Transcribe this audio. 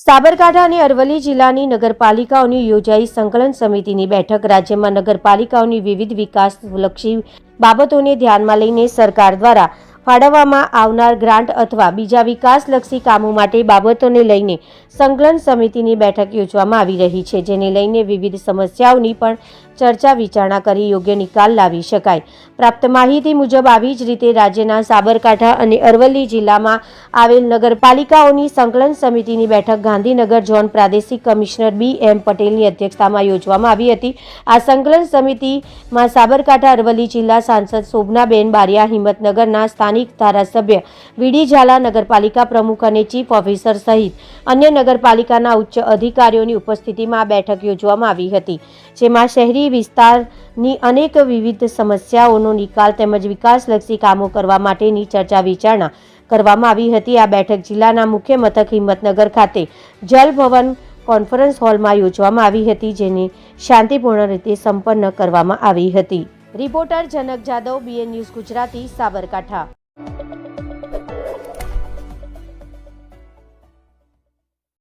સાબરકાંઠા અને અરવલ્લી જિલ્લાની નગરપાલિકાઓની યોજાઈ સંકલન સમિતિની બેઠક રાજ્યમાં નગરપાલિકાઓની વિવિધ વિકાસલક્ષી બાબતોને ધ્યાનમાં લઈને સરકાર દ્વારા ફાળવવામાં આવનાર ગ્રાન્ટ અથવા બીજા વિકાસલક્ષી કામો માટે બાબતોને લઈને સંકલન સમિતિની બેઠક યોજવામાં આવી રહી છે, જેને લઈને વિવિધ સમસ્યાઓની પણ ચર્ચા વિચારણા કરી યોગ્ય નિકાલ લાવી શકાય. પ્રાપ્ત માહિતી મુજબ આવી જ રીતે રાજ્યના સાબરકાંઠા અને અરવલ્લી જિલ્લામાં આવેલ નગરપાલિકાઓની સંકલન સમિતિની બેઠક ગાંધીનગર ઝોન પ્રાદેશિક કમિશનર BM પટેલની અધ્યક્ષતામાં યોજવામાં આવી હતી. આ સંકલન સમિતિમાં સાબરકાંઠા અરવલ્લી જિલ્લા સાંસદ શોભનાબેન બારિયા, હિંમતનગરના સ્થાનિક ધારાસભ્ય વીડી ઝાલા, નગરપાલિકા પ્રમુખ અને ચીફ ઓફિસર સહિત અન્ય નગરપાલિકાના ઉચ્ચ અધિકારીઓની ઉપસ્થિતિમાં આ બેઠક યોજવામાં આવી હતી, જેમાં શહેરી વિસ્તારની અનેક વિવિધ સમસ્યાઓનો નિકાલ તેમજ વિકાસલક્ષી કામો કરવા માટેની ચર્ચા વિચારણા કરવામાં આવી હતી. આ બેઠક જિલ્લાના મુખ્ય મથક હિંમતનગર ખાતે જલ ભવન કોન્ફરન્સ હોલમાં યોજવામાં આવી હતી, જેને શાંતિપૂર્ણ રીતે સંપન્ન કરવામાં આવી હતી. રિપોર્ટર જનક જાદવ, BN ન્યૂઝ ગુજરાતી, સાબરકાંઠા.